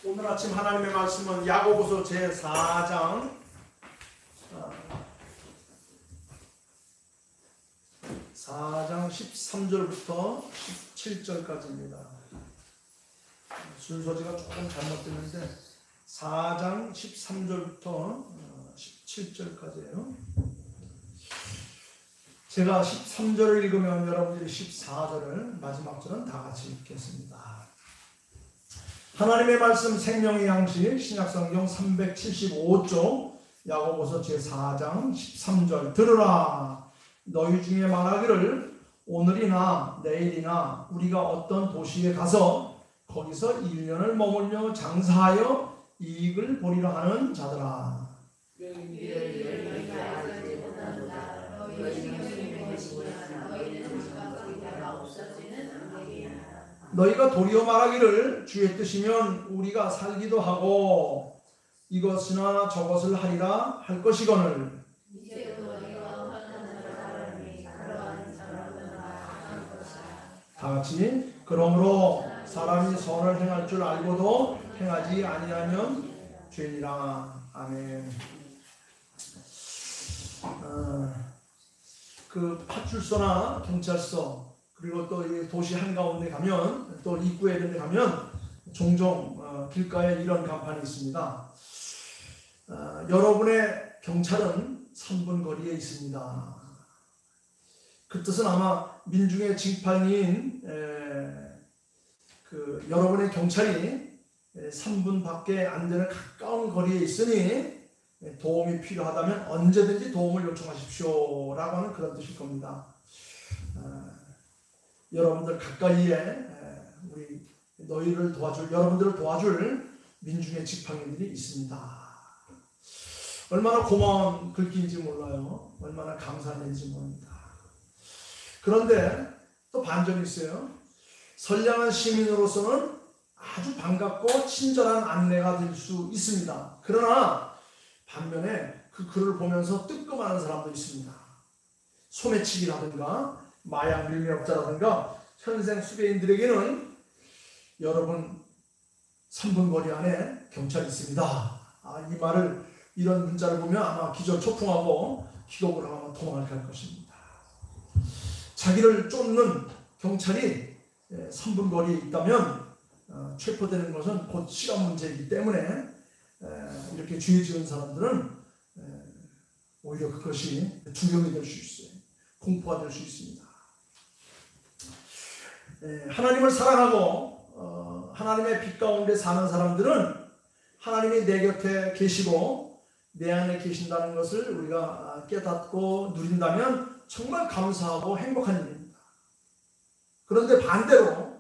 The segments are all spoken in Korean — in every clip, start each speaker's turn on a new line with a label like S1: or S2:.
S1: 오늘 아침 하나님의 말씀은 야고보서 제4장 13절부터 17절까지입니다. 순서지가 조금 잘못됐는데 4장 13절부터 17절까지예요. 제가 13절을 읽으면 여러분들이 14절을 마지막 절은 다 같이 읽겠습니다. 하나님의 말씀 생명의 양식 신약성경 375쪽 야고보서 제4장 13절 들으라 너희 중에 말하기를 오늘이나 내일이나 우리가 어떤 도시에 가서 거기서 1년을 머물며 장사하여 이익을 보리라 하는 자들아 너희가 도리어 말하기를 주의 뜻이면 우리가 살기도 하고 이것이나 저것을 하리라 할 것이거늘 다같이 그러므로 사람이 선을 행할 줄 알고도 행하지 아니하면 죄니라. 아멘. 그 파출소나 경찰서 그리고 또 도시 한가운데 가면 또 입구에 이런 데 가면 종종 길가에 이런 간판이 있습니다. 여러분의 경찰은 3분 거리에 있습니다. 그 뜻은 아마 민중의 징판인 여러분의 경찰이 3분 밖에 안 되는 가까운 거리에 있으니 도움이 필요하다면 언제든지 도움을 요청하십시오 라고 하는 그런 뜻일 겁니다. 여러분들 가까이에 여러분들을 도와줄 민중의 지팡이들이 있습니다. 얼마나 고마운 글귀인지 몰라요. 얼마나 감사한 일인지 모릅니다. 그런데 또 반전이 있어요. 선량한 시민으로서는 아주 반갑고 친절한 안내가 될 수 있습니다. 그러나 반면에 그 글을 보면서 뜨끔하는 사람도 있습니다. 소매치기라든가 마약 밀매업자라든가 현생 수배인들에게는 여러분 3분 거리 안에 경찰이 있습니다. 이 말을 이런 문자를 보면 아마 기절초풍하고 기겁을 하고 도망갈 것입니다. 자기를 쫓는 경찰이 3분 거리에 있다면 체포되는 것은 곧 시간 문제이기 때문에 이렇게 죄 지은 사람들은 오히려 그것이 두려움이 될 수 있어요. 공포가 될 수 있습니다. 하나님을 사랑하고 하나님의 빛 가운데 사는 사람들은 하나님이 내 곁에 계시고 내 안에 계신다는 것을 우리가 깨닫고 누린다면 정말 감사하고 행복한 일입니다. 그런데 반대로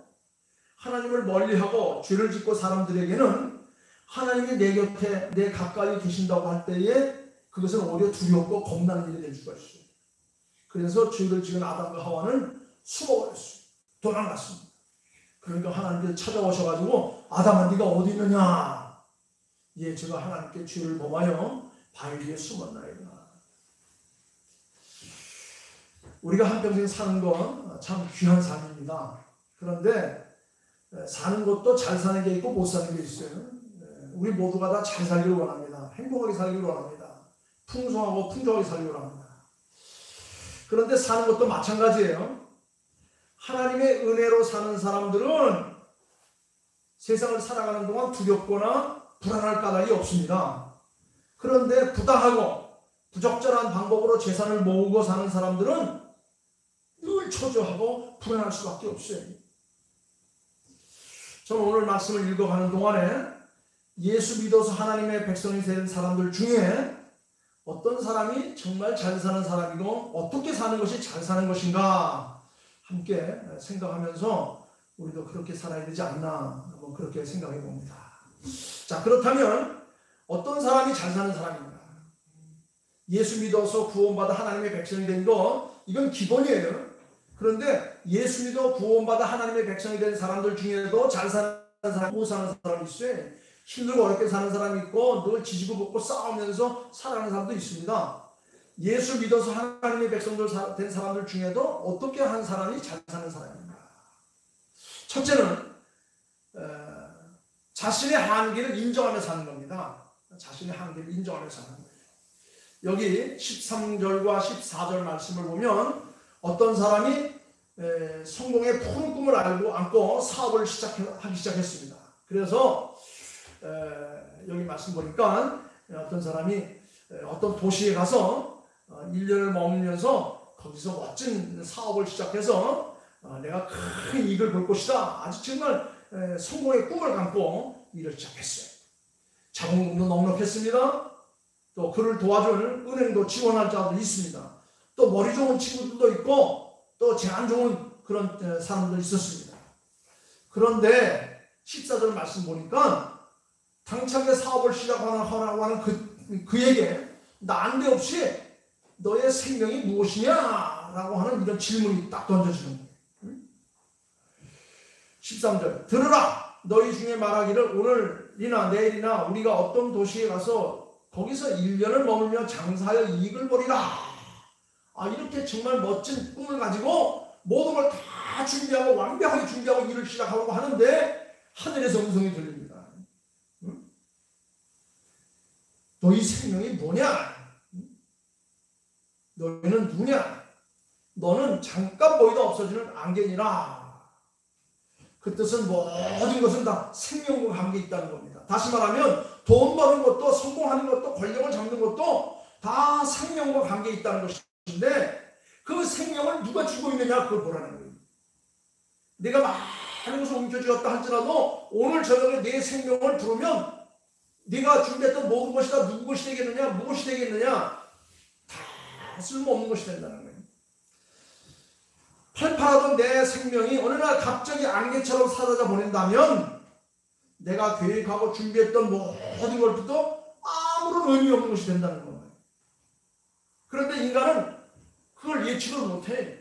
S1: 하나님을 멀리하고 죄를 짓고 사람들에게는 하나님이 내 곁에 내 가까이 계신다고 할 때에 그것은 오히려 두렵고 겁나는 일이 될 수가 있어요. 그래서 죄를 지은 아담과 하와는 숨어버렸어요. 도망갔습니다. 그러니까 하나님께서 찾아오셔가지고 아담아 네가 어디 있느냐? 예, 제가 하나님께 죄를 범하여 바위 위에 숨었나이다. 우리가 한평생 사는 건 참 귀한 삶입니다. 그런데 사는 것도 잘 사는 게 있고 못 사는 게 있어요. 우리 모두가 다 잘 살기를 원합니다. 행복하게 살기를 원합니다. 풍성하고 풍족하게 살기를 원합니다. 그런데 사는 것도 마찬가지예요. 하나님의 은혜로 사는 사람들은 세상을 살아가는 동안 두렵거나 불안할 까닭이 없습니다. 그런데 부당하고 부적절한 방법으로 재산을 모으고 사는 사람들은 늘 초조하고 불안할 수밖에 없어요. 저는 오늘 말씀을 읽어가는 동안에 예수 믿어서 하나님의 백성이 된 사람들 중에 어떤 사람이 정말 잘 사는 사람이고 어떻게 사는 것이 잘 사는 것인가 함께 생각하면서 우리도 그렇게 살아야 되지 않나 그렇게 생각해 봅니다. 자, 그렇다면 어떤 사람이 잘 사는 사람인가? 예수 믿어서 구원받아 하나님의 백성이 된 거 이건 기본이에요. 그런데 예수 믿어 구원받아 하나님의 백성이 된 사람들 중에도 잘 사는 사람, 못 사는 사람이 있어요. 힘들고 어렵게 사는 사람이 있고 늘 지지고 볶고 싸우면서 살아가는 사람도 있습니다. 예수 믿어서 하나님의 백성들 된 사람들 중에도 어떻게 한 사람이 잘 사는 사람인가? 첫째는 자신의 한계를 인정하며 사는 겁니다. 자신의 한계를 인정하며 사는 거예요. 여기 13절과 14절 말씀을 보면 어떤 사람이 성공의 푸른 꿈을 안고 사업을 하기 시작했습니다. 그래서 여기 말씀 보니까 어떤 사람이 어떤 도시에 가서 1년을 머물면서 거기서 멋진 사업을 시작해서 내가 큰 이익을 볼 것이다. 아주 정말 성공의 꿈을 감고 일을 시작했어요. 자본금도 넉넉했습니다. 또 그를 도와줄 은행도 지원할 자도 있습니다. 또 머리 좋은 친구들도 있고 또 제안 좋은 그런 사람도 있었습니다. 그런데 14절 말씀 보니까 당차게 사업을 시작하라고 하는 그에게 난데없이 너의 생명이 무엇이냐? 라고 하는 이런 질문이 딱 던져지는 거예요. 13절 들으라! 너희 중에 말하기를 오늘이나 내일이나 우리가 어떤 도시에 가서 거기서 1년을 머물며 장사하여 이익을 벌이라. 이렇게 정말 멋진 꿈을 가지고 모든 걸 다 준비하고 완벽하게 준비하고 일을 시작하려고 하는데 하늘에서 음성이 들립니다. 너희 생명이 뭐냐? 너희는 누구냐? 너는 잠깐 보이다 없어지는 안개니라. 그 뜻은 모든 것은 다 생명과 관계 있다는 겁니다. 다시 말하면 돈 버는 것도 성공하는 것도 권력을 잡는 것도 다 생명과 관계 있다는 것인데 그 생명을 누가 주고 있느냐 그걸 보라는 거예요. 내가 많은 것을 옮겨주었다 할지라도 오늘 저녁에 내 생명을 부르면 네가 준비했던 모든 것이 다 누구 것이 되겠느냐 무엇이 되겠느냐 다 쓸모없는 것이 된다는 거예요. 팔팔하던 내 생명이 어느 날 갑자기 안개처럼 사라져 버린다면 내가 계획하고 준비했던 모든 것들도 아무런 의미 없는 것이 된다는 거예요. 그런데 인간은 그걸 예측을 못해.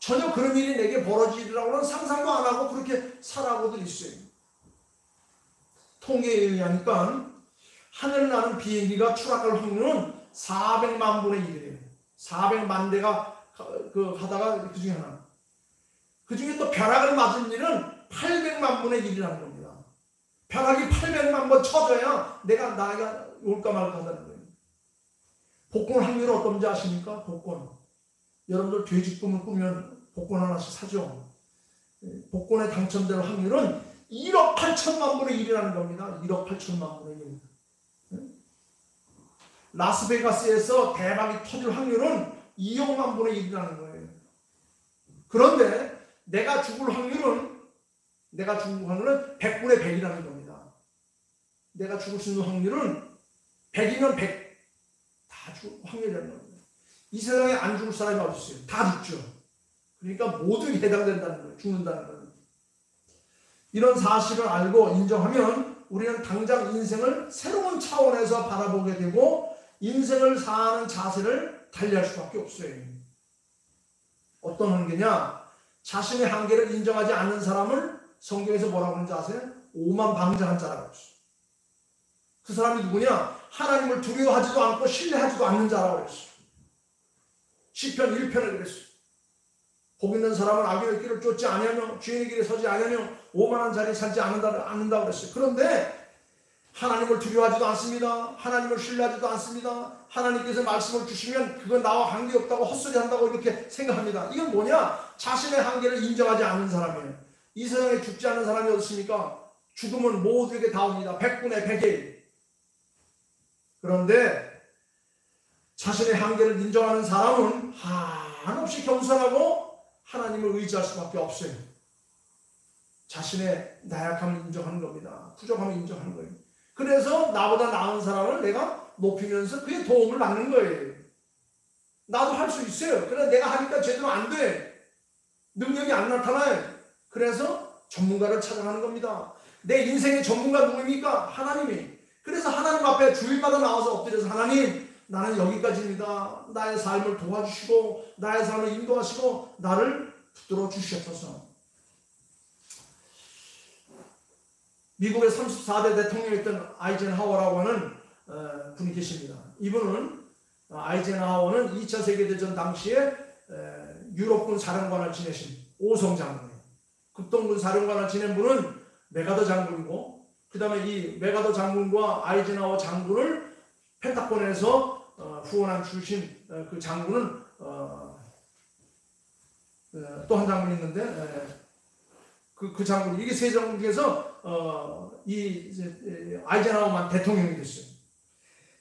S1: 전혀 그런 일이 내게 벌어지리라고는 상상도 안 하고 그렇게 살아가고들 있어요. 통계에 의하니까 하늘 나는 비행기가 추락할 확률은 400만 분의 1이래요. 400만 대가 하다가 그 중에 하나. 그 중에 또 벼락을 맞은 일은 800만 분의 1이라는 겁니다. 벼락이 800만 번 쳐져야 나이가 올까 말까 하다는 거예요. 복권 확률은 어떤지 아십니까? 복권. 여러분들 돼지꿈을 꾸면 복권 하나씩 사죠. 복권에 당첨될 확률은 1억 8천만 분의 1이라는 겁니다. 1억 8천만 분의 1. 라스베가스에서 대박이 터질 확률은 2억만 분의 1이라는 거예요. 그런데 내가 죽을 확률은 100분의 100이라는 겁니다. 내가 죽을 수 있는 확률은 100이면 100. 다 죽을 확률이라는 겁니다. 이 세상에 안 죽을 사람이 어디 있어요? 다 죽죠. 그러니까 모두에 해당된다는 거예요. 죽는다는 거예요. 이런 사실을 알고 인정하면 우리는 당장 인생을 새로운 차원에서 바라보게 되고 인생을 사는 자세를 달리할 수밖에 없어요. 어떤 한계냐? 자신의 한계를 인정하지 않는 사람을 성경에서 뭐라고 하는지 아세요? 오만방자한 자라고 했어요. 그 사람이 누구냐? 하나님을 두려워하지도 않고 신뢰하지도 않는 자라고 했어요. 시편 1편에 그랬어요. 복 있는 사람은 악인의 길을 쫓지 아니하며 주인의 길에 서지 아니하며 오만한 자리에 살지 않는다고 그랬어요. 그런데 하나님을 두려워하지도 않습니다. 하나님을 신뢰하지도 않습니다. 하나님께서 말씀을 주시면 그건 나와 관계없다고 헛소리한다고 이렇게 생각합니다. 이건 뭐냐? 자신의 한계를 인정하지 않는 사람이에요. 이 세상에 죽지 않는 사람이 어디 있습니까? 죽음은 모두에게 다 옵니다. 100분의 100일. 그런데 자신의 한계를 인정하는 사람은 한없이 겸손하고 하나님을 의지할 수밖에 없어요. 자신의 나약함을 인정하는 겁니다. 부족함을 인정하는 거예요. 그래서 나보다 나은 사람을 내가 높이면서 그의 도움을 받는 거예요. 나도 할 수 있어요. 그런데 내가 하니까 제대로 안 돼. 능력이 안 나타나요. 그래서 전문가를 찾아가는 겁니다. 내 인생의 전문가 누구입니까? 하나님이. 그래서 하나님 앞에 주일마다 나와서 엎드려서 하나님 나는 여기까지입니다. 나의 삶을 도와주시고 나의 삶을 인도하시고 나를 붙들어 주시옵소서. 미국의 34대 대통령이었던 아이젠하워라고 하는 분이 계십니다. 이분은 아이젠하워는 2차 세계대전 당시에 유럽군 사령관을 지내신 오성 장군이에요. 극동군 사령관을 지낸 분은 메가더 장군이고 그 다음에 이 메가더 장군과 아이젠하워 장군을 펜타곤에서 후원한 주신 그 장군은 또 한 장군이 있는데 그 장군, 이게 세 장군 중에서 아이젠하워만 대통령이 됐어요.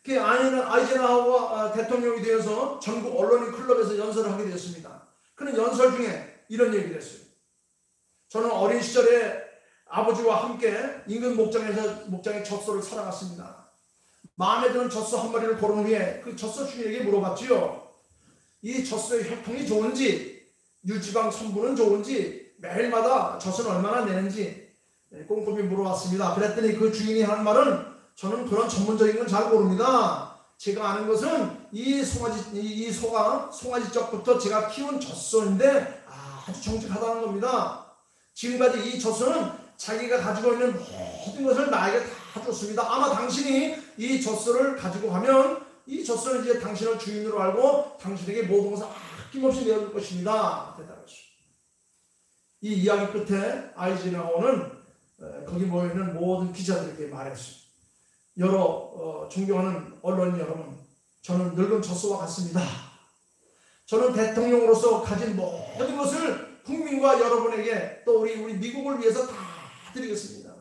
S1: 그 아이젠하워가 대통령이 되어서 전국 언론인 클럽에서 연설을 하게 되었습니다. 그는 연설 중에 이런 얘기를 했어요. 저는 어린 시절에 아버지와 함께 인근 목장의 젖소를 살아갔습니다. 마음에 드는 젖소 한 마리를 고른 후에 그 젖소 주인에게 물어봤지요. 이 젖소의 혈통이 좋은지, 유지방 성분은 좋은지, 매일마다 젖은 얼마나 내는지 꼼꼼히 물어봤습니다. 그랬더니 그 주인이 하는 말은, 저는 그런 전문적인 건 잘 모릅니다. 제가 아는 것은 이 소가 송아지 젖부터 제가 키운 젖소인데 아주 정직하다는 겁니다. 지금까지 이 젖소는 자기가 가지고 있는 모든 것을 나에게 다 줬습니다. 아마 당신이 이 젖소를 가지고 가면 이 젖소는 이제 당신을 주인으로 알고 당신에게 모든 것을 아낌없이 내어줄 것입니다. 대답했어요. 이 이야기 끝에 아이젠하워는 거기 모여있는 모든 기자들에게 말했어요. 여러 존경하는 언론인 여러분, 저는 늙은 젖소와 같습니다. 저는 대통령으로서 가진 모든 것을 국민과 여러분에게 또 우리 미국을 위해서 다 드리겠습니다.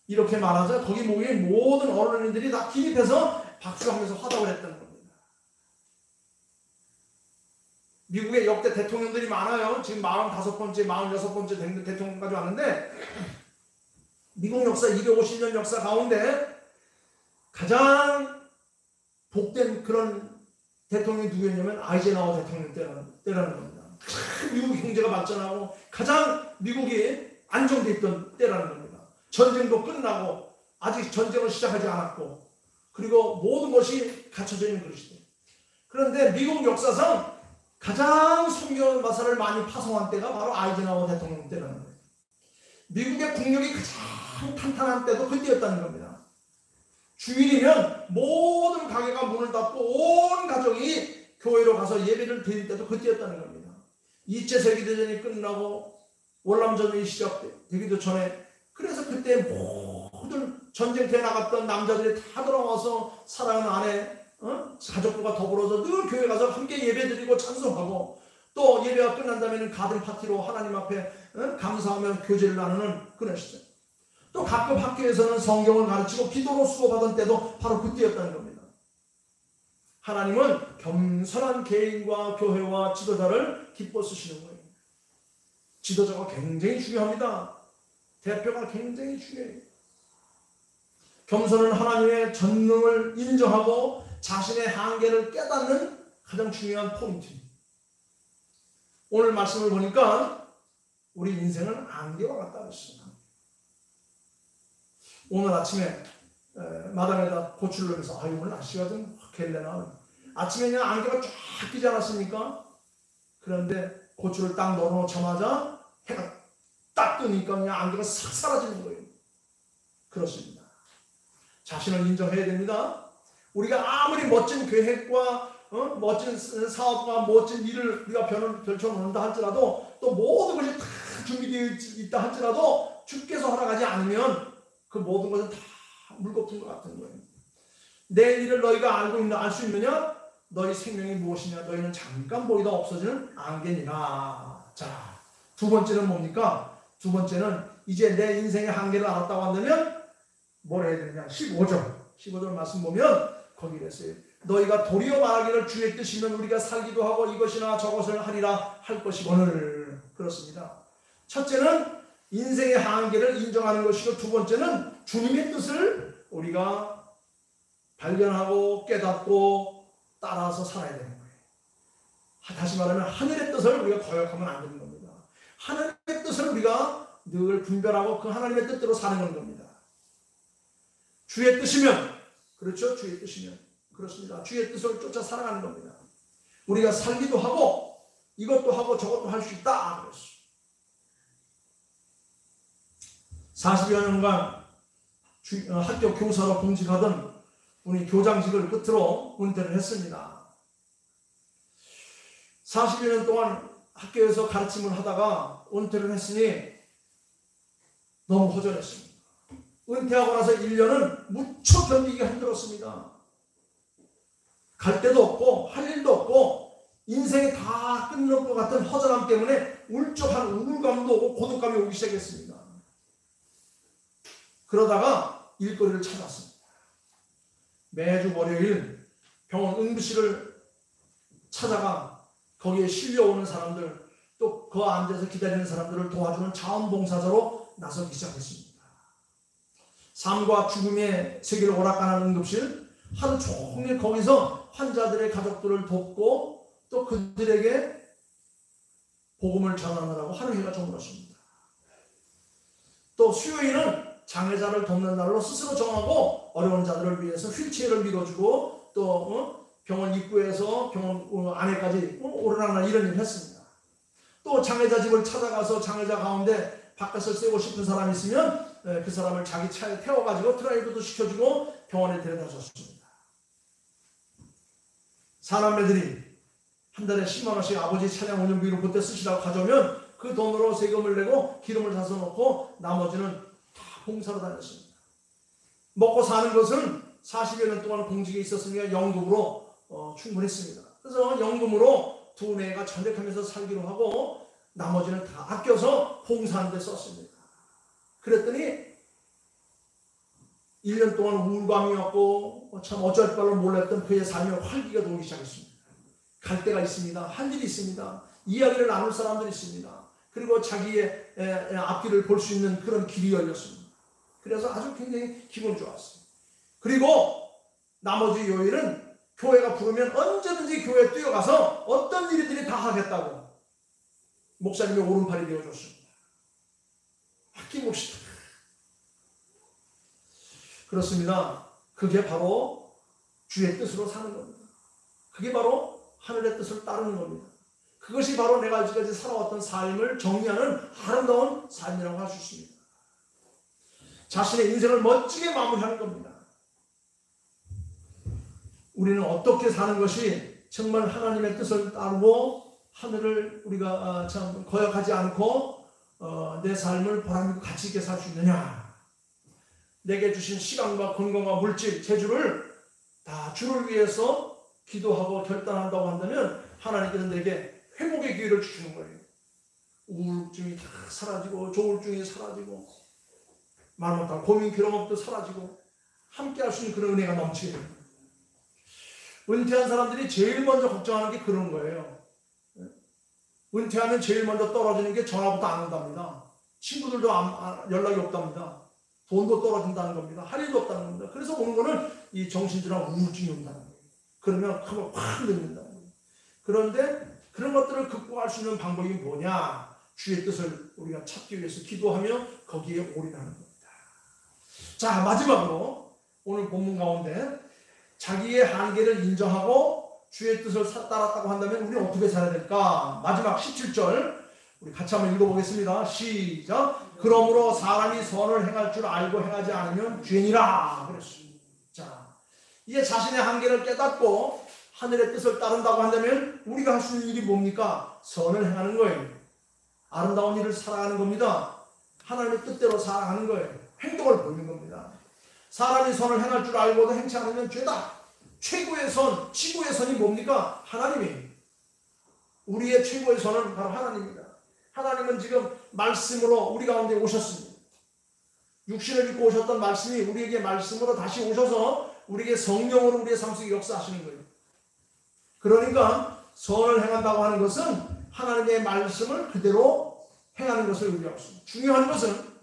S1: 이렇게 말하자 거기 모인 모든 언론인들이 다 기립해서 박수하면서 화답을 했다는 겁니다. 미국의 역대 대통령들이 많아요. 지금 45번째, 46번째 된 대통령까지 왔는데 미국 역사 250년 역사 가운데 가장 복된 그런 대통령이 누구였냐면 아이젠하워 대통령 때라는 겁니다. 미국 경제가 발전하고 가장 미국이 안정돼 있던 때라는 겁니다. 전쟁도 끝나고 아직 전쟁을 시작하지 않았고 그리고 모든 것이 갖춰져 있는 그릇이다. 그런데 미국 역사상 가장 성경 마사를 많이 파송한 때가 바로 아이젠하워 대통령 때라는 거예요. 미국의 국력이 가장 탄탄한 때도 그때였다는 겁니다. 주일이면 모든 가게가 문을 닫고 온 가족이 교회로 가서 예배를 드릴 때도 그때였다는 겁니다. 2차 세계대전이 끝나고 월남전이 시작되기도 전에, 그래서 그때 모든 전쟁터에 나갔던 남자들이 다 돌아와서 사랑하는 아내, 가족들과 더불어서 늘 교회 가서 함께 예배드리고 찬송하고 또 예배가 끝난 다음에는 가든 파티로 하나님 앞에 감사하며 교제를 나누는 그런 시절. 또 가끔 학교에서는 성경을 가르치고 기도로 수고받은 때도 바로 그때였다는 겁니다. 하나님은 겸손한 개인과 교회와 지도자를 기뻐 쓰시는 거예요. 지도자가 굉장히 중요합니다. 대표가 굉장히 중요해요. 겸손은 하나님의 전능을 인정하고 자신의 한계를 깨닫는 가장 중요한 포인트입니다. 오늘 말씀을 보니까 우리 인생은 안개와 같다고 했습니다. 오늘 아침에 마당에다 고추를 넣으면서 오늘 날씨가 좀 갤래나 아침에 그냥 안개가 쫙 끼지 않았습니까? 그런데 고추를 딱 넣어놓자마자 해가 딱 뜨니까 그냥 안개가 싹 사라지는 거예요. 그렇습니다. 자신을 인정해야 됩니다. 우리가 아무리 멋진 계획과 멋진 사업과 멋진 일을 우리가 펼쳐놓는다 할지라도 또 모든 것이 다 준비되어 있다 할지라도 주께서 허락하지 않으면 그 모든 것은 다 물거품 것 같은 거예요. 내 일을 너희가 알 수 있느냐? 너희 생명이 무엇이냐? 너희는 잠깐 보이다 없어지는 안개니라. 자, 두 번째는 뭡니까? 두 번째는 이제 내 인생의 한계를 알았다고 한다면 뭘 해야 되느냐? 15절 말씀 보면 거기 그랬어요. 너희가 도리어 말하기를 주의 뜻이면 우리가 살기도 하고 이것이나 저것을 하리라 할 것이거늘. 그렇습니다. 첫째는 인생의 한계를 인정하는 것이고 두 번째는 주님의 뜻을 우리가 발견하고 깨닫고 따라서 살아야 되는 거예요. 다시 말하면 하늘의 뜻을 우리가 거역하면 안 되는 겁니다. 하늘의 뜻을 우리가 늘 분별하고 그 하나님의 뜻대로 사는 겁니다. 주의 뜻이면, 그렇죠? 주의 뜻이면 그렇습니다. 주의 뜻을 쫓아 살아가는 겁니다. 우리가 살기도 하고 이것도 하고 저것도 할 수 있다. 그랬어요. 40여 년간 학교 교사로 공직하던 우리 교장직을 끝으로 은퇴를 했습니다. 40여 년 동안 학교에서 가르침을 하다가 은퇴를 했으니 너무 허전했습니다. 은퇴하고 나서 1년은 무척 견디기가 힘들었습니다. 갈 데도 없고 할 일도 없고 인생이 다 끝날 것 같은 허전함 때문에 울적한 우울감도 오고 고독감이 오기 시작했습니다. 그러다가 일거리를 찾았습니다. 매주 월요일 병원 응급실을 찾아가 거기에 실려오는 사람들, 또 그 앉아서 기다리는 사람들을 도와주는 자원봉사자로 나서기 시작했습니다. 삶과 죽음의 세계를 오락가는 응급실, 하루 종일 거기서 환자들의 가족들을 돕고 또 그들에게 복음을 전하느라고 하루 해가 저물었습니다. 또 수요일은 장애자를 돕는 날로 스스로 정하고 어려운 자들을 위해서 휠체어를 밀어주고 또 병원 입구에서 병원 안에까지 오르락날 이런 일을 했습니다. 또 장애자 집을 찾아가서 장애자 가운데 바깥을 쐬고 싶은 사람이 있으면 그 사람을 자기 차에 태워가지고 드라이브도 시켜주고 병원에 데려다 줬습니다. 사남매들이 한 달에 10만 원씩 아버지 차량 운전비로 그때 쓰시라고 가져오면 그 돈으로 세금을 내고 기름을 사서 넣고 나머지는 다 봉사로 다녔습니다. 먹고 사는 것은 40여 년 동안 공직에 있었으니까 연금으로 충분했습니다. 그래서 연금으로 두뇌가 전역하면서 살기로 하고 나머지는 다 아껴서 봉사하는 데 썼습니다. 그랬더니 1년 동안 우울감이었고 참 어쩔 바를 몰랐던 그의 삶에 활기가 돌기 시작했습니다. 갈 데가 있습니다. 할 일이 있습니다. 이야기를 나눌 사람들이 있습니다. 그리고 자기의 앞길을 볼 수 있는 그런 길이 열렸습니다. 그래서 아주 굉장히 기분이 좋았습니다. 그리고 나머지 요일은 교회가 부르면 언제든지 교회에 뛰어가서 어떤 일이든지 다 하겠다고 목사님의 오른팔이 되어줬습니다. 아낌없이. 그렇습니다. 그게 바로 주의 뜻으로 사는 겁니다. 그게 바로 하늘의 뜻을 따르는 겁니다. 그것이 바로 내가 지금까지 살아왔던 삶을 정리하는 아름다운 삶이라고 할 수 있습니다. 자신의 인생을 멋지게 마무리하는 겁니다. 우리는 어떻게 사는 것이 정말 하나님의 뜻을 따르고 하늘을 우리가 참 거역하지 않고 내 삶을 보람있고 가치 있게 살 수 있느냐. 내게 주신 시간과 건강과 물질, 재주를 다 주를 위해서 기도하고 결단한다고 한다면 하나님께서 내게 회복의 기회를 주시는 거예요. 우울증이 다 사라지고 조울증이 사라지고 말 못할 고민 괴로움도 사라지고 함께 할 수 있는 그런 은혜가 넘치게 됩니다. 은퇴한 사람들이 제일 먼저 걱정하는 게 그런 거예요. 은퇴하면 제일 먼저 떨어지는 게 전화부터 안 온답니다. 친구들도 연락이 없답니다. 돈도 떨어진다는 겁니다. 할 일도 없다는 겁니다. 그래서 오는 거는 이 정신질환 우울증이 온다는 거예요. 그러면 한번 확 늦는다는 거예요. 그런데 그런 것들을 극복할 수 있는 방법이 뭐냐? 주의 뜻을 우리가 찾기 위해서 기도하며 거기에 올인하는 겁니다. 자, 마지막으로 오늘 본문 가운데 자기의 한계를 인정하고 주의 뜻을 따랐다고 한다면 우리는 어떻게 살아야 될까? 마지막 17절 우리 같이 한번 읽어보겠습니다. 시작. 그러므로 사람이 선을 행할 줄 알고 행하지 않으면 죄니라 그랬습니다. 자, 이제 자신의 한계를 깨닫고 하늘의 뜻을 따른다고 한다면 우리가 할 수 있는 일이 뭡니까? 선을 행하는 거예요. 아름다운 일을 살아가는 겁니다. 하나님의 뜻대로 살아가는 거예요. 행동을 보이는 겁니다. 사람이 선을 행할 줄 알고도 행치 않으면 죄다. 최고의 선, 지구의 선이 뭡니까? 하나님이. 우리의 최고의 선은 바로 하나님입니다. 하나님은 지금 말씀으로 우리 가운데 오셨습니다. 육신을 입고 오셨던 말씀이 우리에게 말씀으로 다시 오셔서 우리에게 성령으로 우리의 삶 속에 역사하시는 거예요. 그러니까 선을 행한다고 하는 것은 하나님의 말씀을 그대로 행하는 것을 의미하고 있습니다. 중요한 것은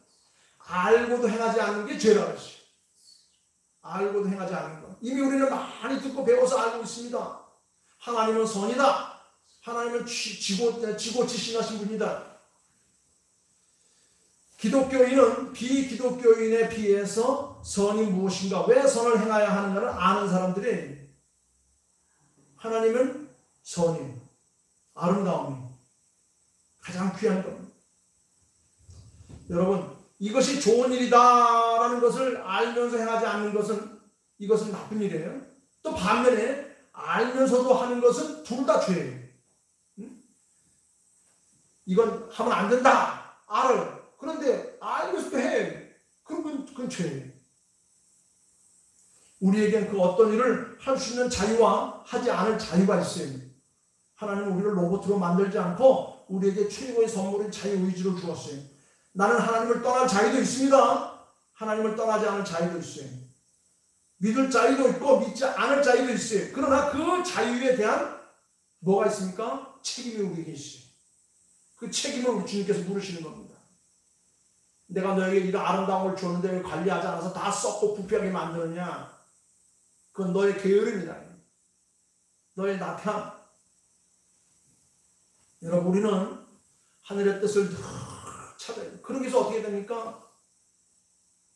S1: 알고도 행하지 않는 게 죄라고 했어요. 알고도 행하지 않는 것. 이미 우리는 많이 듣고 배워서 알고 있습니다. 하나님은 선이다. 하나님은 지고지신하신 분이다. 기독교인은 비기독교인에 비해서 선이 무엇인가, 왜 선을 행해야 하는가를 아는 사람들이 하나님은 선이, 아름다움이 가장 귀한 겁니다. 여러분, 이것이 좋은 일이다라는 것을 알면서 행하지 않는 것은 이것은 나쁜 일이에요. 또 반면에 알면서도 하는 것은 둘 다 죄예요. 이건 하면 안 된다. 알아요. 그런데 알면서도 해. 그건 죄예요. 우리에겐 그 어떤 일을 할 수 있는 자유와 하지 않을 자유가 있어요. 하나님은 우리를 로봇으로 만들지 않고 우리에게 최고의 선물인 자유의지를 주었어요. 나는 하나님을 떠날 자유도 있습니다. 하나님을 떠나지 않을 자유도 있어요. 믿을 자유도 있고 믿지 않을 자유도 있어요. 그러나 그 자유에 대한 뭐가 있습니까? 책임이 우리에게 있어요. 그 책임을 우리 주님께서 물으시는 겁니다. 내가 너에게 이런 아름다움을 줬는데 왜 관리하지 않아서 다 썩고 부패하게 만드느냐? 그건 너의 게으름이다. 너의 나태함. 여러분, 우리는 하늘의 뜻을 찾아야 돼요. 그러기 위해서 어떻게 됩니까?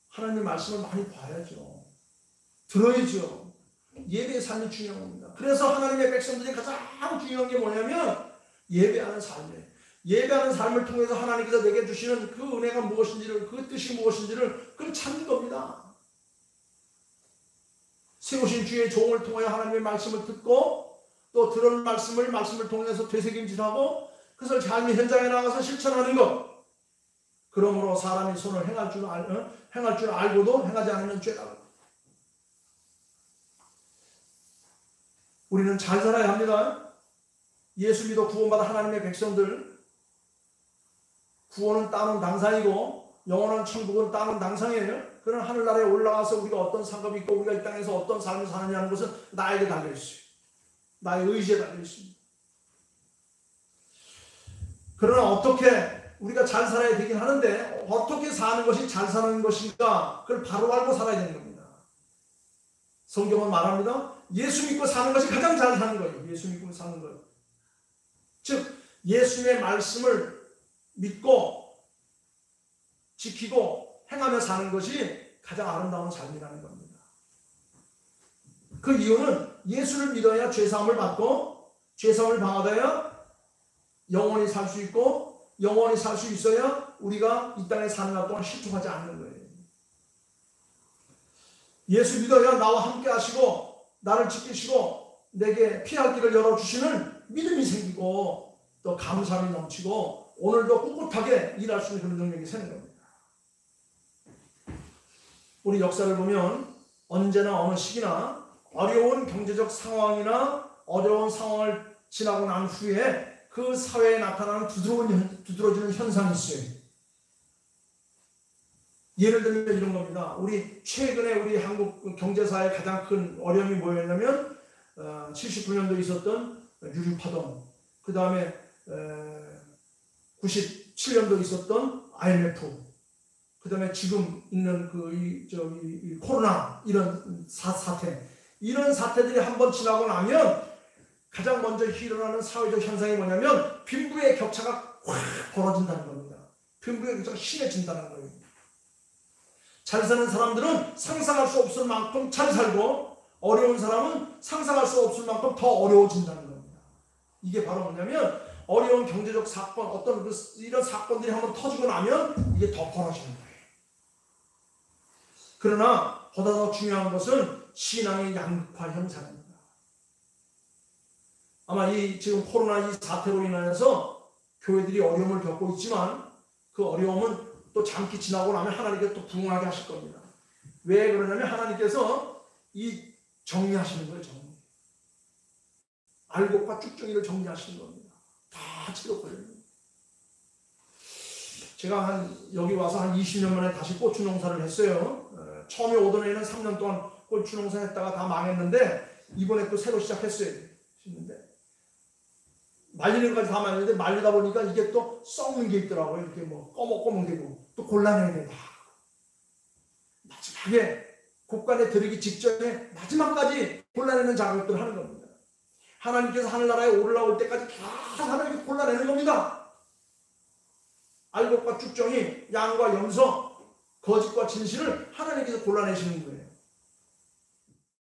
S1: 하나님의 말씀을 많이 봐야죠. 들어야죠. 예배의 삶이 중요한 겁니다. 그래서 하나님의 백성들이 가장 중요한 게 뭐냐면 예배하는 삶이에요. 예배하는 삶을 통해서 하나님께서 내게 주시는 그 은혜가 무엇인지를, 그 뜻이 무엇인지를 그걸 찾는 겁니다. 세우신 주의 종을 통하여 하나님의 말씀을 듣고 또 들은 말씀을 통해서 되새김질하고 그것을 삶의 현장에 나가서 실천하는 것. 그러므로 사람이 손을 행할 줄 알고도 행하지 않으면 죄다. 우리는 잘 살아야 합니다. 예수 믿어 구원받아 하나님의 백성들, 구원은 따는 당상이고 영원한 천국은 따는 당상이에요. 그런 하늘나라에 올라가서 우리가 어떤 상급이 있고 우리가 이 땅에서 어떤 삶을 사느냐는 것은 나에게 달려있어요. 나의 의지에 달려있습니다. 그러나 어떻게 우리가 잘 살아야 되긴 하는데 어떻게 사는 것이 잘 사는 것인가, 그걸 바로 알고 살아야 되는 겁니다. 성경은 말합니다. 예수 믿고 사는 것이 가장 잘 사는 거예요. 예수 믿고 사는 거예요. 즉 예수님의 말씀을 믿고 지키고 행하며 사는 것이 가장 아름다운 삶이라는 겁니다. 그 이유는 예수를 믿어야 죄사함을 받고 죄사함을 받아야 영원히 살 수 있고 영원히 살 수 있어야 우리가 이 땅에 사는 날 동안 실족하지 않는 거예요. 예수 믿어야 나와 함께 하시고 나를 지키시고 내게 피할 길을 열어주시는 믿음이 생기고 또 감사함이 넘치고 오늘도 꿋꿋하게 일할 수 있는 그런 능력이 생기는 겁니다. 우리 역사를 보면 언제나 어느 시기나 어려운 경제적 상황이나 어려운 상황을 지나고 난 후에 그 사회에 나타나는 두드러지는 현상이 있어요. 예를 들면 이런 겁니다. 최근에 우리 한국 경제사의 가장 큰 어려움이 뭐였냐면 79년도에 있었던 유류파동, 그 다음에 97년도에 있었던 IMF, 그 다음에 지금 있는 이 코로나 이런 사태, 이런 사태들이 한번 지나고 나면 가장 먼저 일어나는 사회적 현상이 뭐냐면 빈부의 격차가 확 벌어진다는 겁니다. 빈부의 격차가 심해진다는 거예요. 잘 사는 사람들은 상상할 수 없을 만큼 잘 살고 어려운 사람은 상상할 수 없을 만큼 더 어려워진다는 겁니다. 이게 바로 뭐냐면 어려운 경제적 사건, 어떤 이런 사건들이 한번 터지고 나면 이게 더 벌어지는 거예요. 그러나 보다 더 중요한 것은 신앙의 양극화 현상입니다. 아마 지금 코로나 이 사태로 인하여서 교회들이 어려움을 겪고 있지만 그 어려움은 또 잠시 지나고 나면 하나님께서 또 부응하게 하실 겁니다. 왜 그러냐면 하나님께서 이 정리하시는 거예요. 정리. 알곡과 쭉정이를 정리하시는 겁니다. 다 치료버려요. 제가 여기 와서 한 20년 만에 다시 고추 농사를 했어요. 처음에 오던 해에는 3년 동안 고추 농사 했다가 다 망했는데 이번에 또 새로 시작했어요. 말리는 것까지 다 말리는데 말리다 보니까 이게 또 썩는 게 있더라고요. 이렇게 뭐 꺼먹 되고 또 골라내야 된다. 마지막에 곡간에 들이기 직전에 마지막까지 골라내는 작업들을 하는 겁니다. 하나님께서 하늘나라에 올라올 때까지 다 하나님이 골라내는 겁니다. 알곡과 쭉정이, 양과 염소, 거짓과 진실을 하나님께서 골라내시는 거예요.